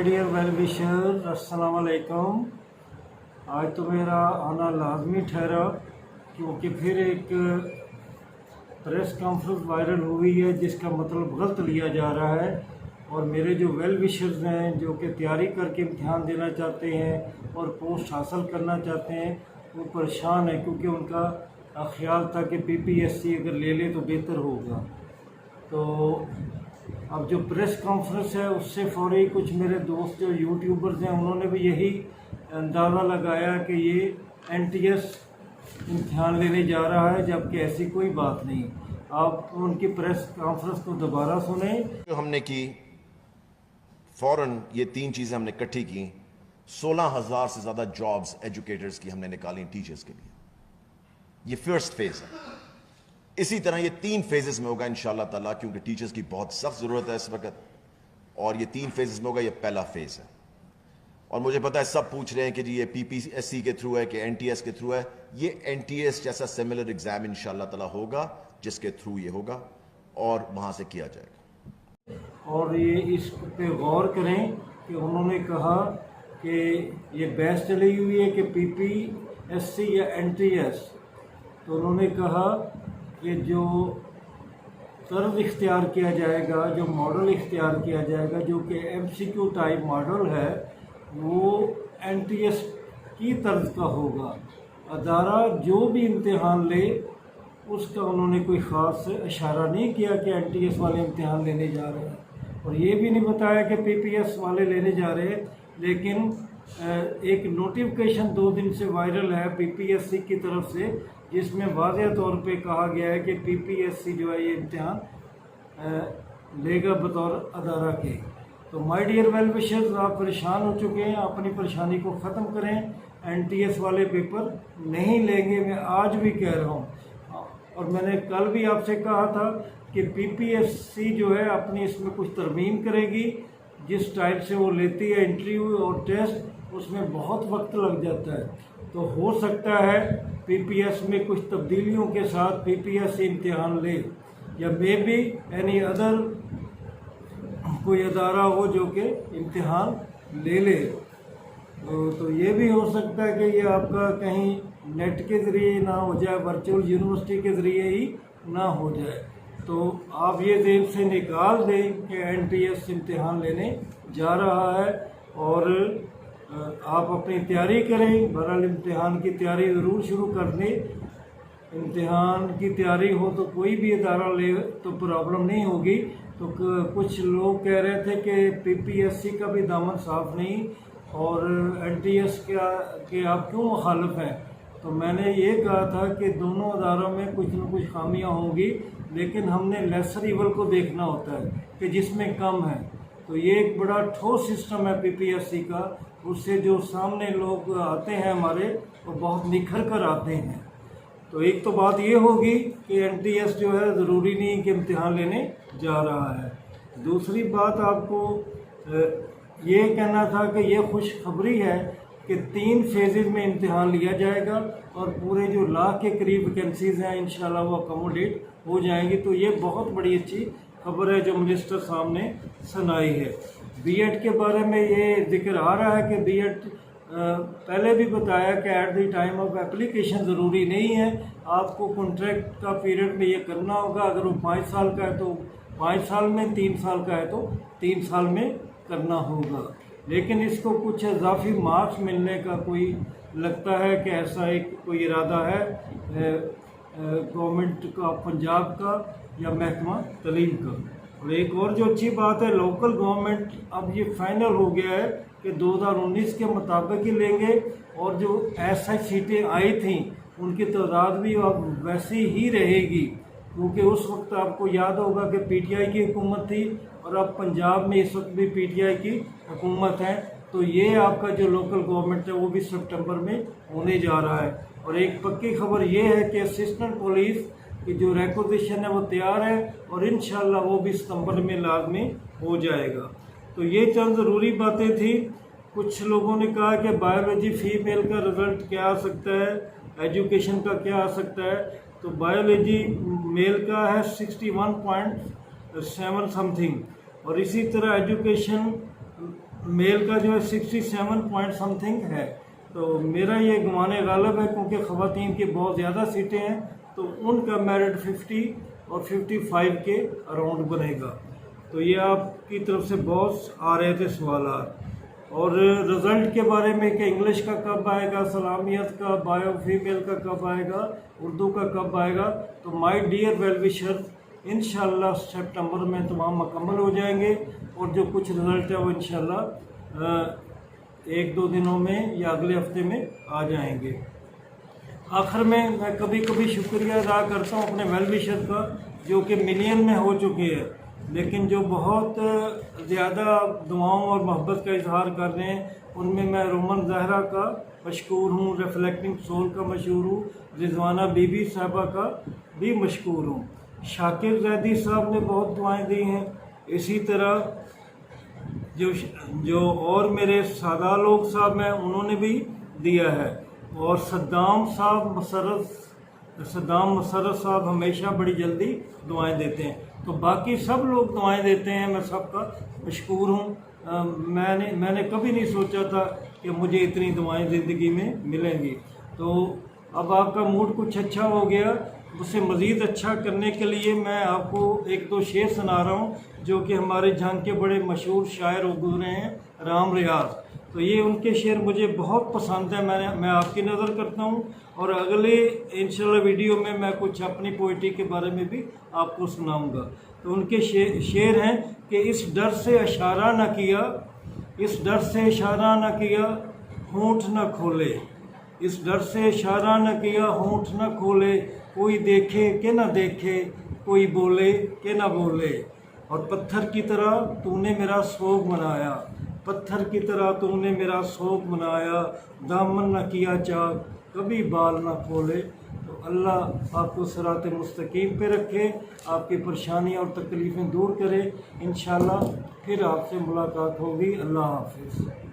My dear well wisher, अस्सलाम वालेकुम। आज तो मेरा आना लाजमी ठहरा क्योंकि फिर एक प्रेस कॉन्फ्रेंस वायरल हुई है जिसका मतलब गलत लिया जा रहा है। और मेरे जो वेल विशर्स हैं जो कि तैयारी करके इम्तहान देना चाहते हैं और पोस्ट हासिल करना चाहते हैं वो परेशान है क्योंकि उनका ख्याल था कि पीपीएससी अगर ले ले तो बेहतर होगा। तो अब जो प्रेस कॉन्फ्रेंस है उससे फौरी कुछ मेरे दोस्त जो यूट्यूबर्स हैं उन्होंने भी यही अंदाज़ा लगाया कि ये एनटीएस इम्तहान लेने जा रहा है, जबकि ऐसी कोई बात नहीं। आप उनकी प्रेस कॉन्फ्रेंस को दोबारा सुने। जो हमने की फौरन ये तीन चीज़ें हमने इकट्ठी की। 16,000 से ज़्यादा जॉब्स एजुकेटर्स की हमने निकाली टीचर्स के लिए। ये फर्स्ट फेज है। इसी तरह ये 3 फेजेस में होगा इंशाअल्लाह ताला, क्योंकि टीचर्स की बहुत सख्त ज़रूरत है इस वक्त। और ये 3 फेजेस में होगा। ये पहला फेज है। और मुझे पता है सब पूछ रहे हैं कि जी ये पीपीएससी के थ्रू है कि एनटीएस के थ्रू है। ये एनटीएस जैसा सिमिलर एग्जाम इंशाअल्लाह ताला होगा जिसके थ्रू ये होगा और वहां से किया जाएगा। और ये इस पे गौर करें कि उन्होंने कहा कि ये बहस चली हुई है कि पीपीएससी या एनटीएस। तो उन्होंने कहा कि जो तर्ज इख्तियार किया जाएगा, जो मॉडल इख्तियार किया जाएगा, जो कि एमसीक्यू टाइप मॉडल है, वो एनटीएस की तर्ज का होगा। अदारा जो भी इम्तिहान ले उसका उन्होंने कोई ख़ास इशारा नहीं किया कि एनटीएस वाले इम्तिहान लेने जा रहे हैं, और ये भी नहीं बताया कि पीपीएस वाले लेने जा रहे हैं। लेकिन एक नोटिफिकेशन 2 दिन से वायरल है पीपीएससी की तरफ से, जिसमें वाज़ेह तौर पे कहा गया है कि पीपीएससी जो है ये इम्तिहान लेगा बतौर अदारा के। तो माय डियर वेल विशर्स, आप परेशान हो चुके हैं, अपनी परेशानी को ख़त्म करें। एनटीएस वाले पेपर नहीं लेंगे, मैं आज भी कह रहा हूँ। और मैंने कल भी आपसे कहा था कि पीपीएससी जो है अपनी इसमें कुछ तरमीम करेगी। जिस टाइप से वो लेती है इंटरव्यू और टेस्ट, उसमें बहुत वक्त लग जाता है। तो हो सकता है पीपीएस में कुछ तब्दीलियों के साथ पीपीएससी इम्तिहान ले, या मे बी एनी अदर कोई अदारा हो जो कि इम्तिहान ले ले। तो ये भी हो सकता है कि ये आपका कहीं नेट के ज़रिए ना हो जाए, वर्चुअल यूनिवर्सिटी के ज़रिए ही ना हो जाए। तो आप ये जेब से निकाल दें कि एनटीएस इम्तिहान लेने जा रहा है और आप अपनी तैयारी करें। बहरहाल इम्तिहान की तैयारी ज़रूर शुरू कर दें। इम्तिहान की तैयारी हो तो कोई भी अदारा ले तो प्रॉब्लम नहीं होगी। तो कुछ लोग कह रहे थे कि पीपीएससी का भी दामन साफ नहीं और एनटीएस के आप क्यों मुखालिफ हैं। तो मैंने ये कहा था कि दोनों अदारों में कुछ न कुछ खामियां होंगी, लेकिन हमने लेसर इवल को देखना होता है कि जिसमें कम है। तो ये एक बड़ा ठोस सिस्टम है पीपीएससी का। उससे जो सामने लोग आते हैं हमारे, वो बहुत निखर कर आते हैं। तो एक तो बात ये होगी कि एनटीएस जो है ज़रूरी नहीं कि इम्तिहान लेने जा रहा है। दूसरी बात आपको ये कहना था कि ये खुशखबरी है कि 3 फेजेज़ में इम्तिहान लिया जाएगा और पूरे जो लाख के करीब वैकेंसीज़ हैं इंशाल्लाह वो अकोमोडेट हो जाएंगी। तो ये बहुत बड़ी अच्छी खबर है जो मिनिस्टर साहब ने सुनाई है। बीएड के बारे में ये जिक्र आ रहा है कि बीएड पहले भी बताया कि at the time of application ज़रूरी नहीं है। आपको कॉन्ट्रैक्ट का पीरियड में ये करना होगा। अगर वो 5 साल का है तो 5 साल में, 3 साल का है तो 3 साल में करना होगा। लेकिन इसको कुछ इजाफी मार्क्स मिलने का कोई लगता है कि ऐसा एक कोई इरादा है गवर्नमेंट का, पंजाब का या महकमा तलीम का। और एक और जो अच्छी बात है, लोकल गवर्नमेंट अब ये फाइनल हो गया है कि 2019 के मुताबिक ही लेंगे। और जो ऐसी सीटें आई थी उनकी तादाद भी अब वैसी ही रहेगी, क्योंकि उस वक्त आपको याद होगा कि पीटीआई की हुकूमत थी और अब पंजाब में इस वक्त भी पीटीआई की हुकूमत है। तो ये आपका जो लोकल गवर्नमेंट है वो भी सितंबर में होने जा रहा है। और एक पक्की खबर ये है कि असिस्टेंट पुलिस की जो रिक्वेजिशन है वो तैयार है और इंशाल्लाह वो भी सितंबर में लाजमी हो जाएगा। तो ये चंद ज़रूरी बातें थी। कुछ लोगों ने कहा कि बायोलॉजी फीमेल का रिज़ल्ट क्या आ सकता है, एजुकेशन का क्या आ सकता है। तो बायोलॉजी मेल का है 61.7 समथिंग, और इसी तरह एजुकेशन मेल का जो है 67 पॉइंट समथिंग है। तो मेरा ये गुमाने गालिब है, क्योंकि ख़वातीन की बहुत ज़्यादा सीटें हैं, तो उनका मेरिट 50 और 55 के अराउंड बनेगा। तो ये आपकी तरफ से बहुत आ रहे थे सवाल। और रिज़ल्ट के बारे में कि इंग्लिश का कब आएगा, सलामियत का, बायो फीमेल का कब आएगा, उर्दू का कब आएगा, तो माय डियर वेल विशर, इंशाल्लाह सितंबर में तमाम मुकम्मल हो जाएंगे। और जो कुछ रिज़ल्ट है वो इंशाल्लाह 1-2 दिनों में या अगले हफ्ते में आ जाएंगे। आखिर में मैं कभी कभी शुक्रिया अदा करता हूँ अपने वेल विशर का, जो कि मिलियन में हो चुके हैं, लेकिन जो बहुत ज़्यादा दुआओं और मोहब्बत का इजहार कर रहे हैं, उनमें मैं रोमन जहरा का मशकूर हूँ, रिफ्लेक्टिंग सोल का मशहूर हूँ, रिजवाना बीबी साहबा का भी मशकूर हूँ। शाकिर जैदी साहब ने बहुत दुआएं दी हैं। इसी तरह जो और मेरे सादा लोग साहब हैं उन्होंने भी दिया है। और सद्दाम मसरत साहब हमेशा बड़ी जल्दी दुआएं देते हैं। तो बाकी सब लोग दुआएं देते हैं, मैं सबका मशकूर हूँ। मैंने कभी नहीं सोचा था कि मुझे इतनी दुआएं ज़िंदगी में मिलेंगी। तो अब आपका मूड कुछ अच्छा हो गया, उसे मज़ीद अच्छा करने के लिए मैं आपको 1-2 शेर सुना रहा हूँ, जो कि हमारे जंग के बड़े मशहूर शायर गुज़रे हैं, राम रियाज। तो ये उनके शेर मुझे बहुत पसंद है, मैं आपकी नज़र करता हूँ। और अगले इंशाल्लाह वीडियो में मैं कुछ अपनी पोइट्री के बारे में भी आपको सुनाऊँगा। तो उनके शेर हैं कि इस डर से इशारा न किया, इस डर से इशारा न किया, होंठ न खोले, इस डर से इशारा न किया, होंठ न खोले, कोई देखे कि न देखे, कोई बोले कि न बोले। और पत्थर की तरह तूने मेरा सोग मनाया, पत्थर की तरह तूने मेरा सोग मनाया, दामन न किया चाक, कभी बाल न खोले। तो अल्लाह आपको सिरात मुस्तकीम पे रखे, आपकी परेशानी और तकलीफ़ें दूर करे। इंशाल्लाह फिर आपसे मुलाकात होगी। अल्लाह हाफ़िज़।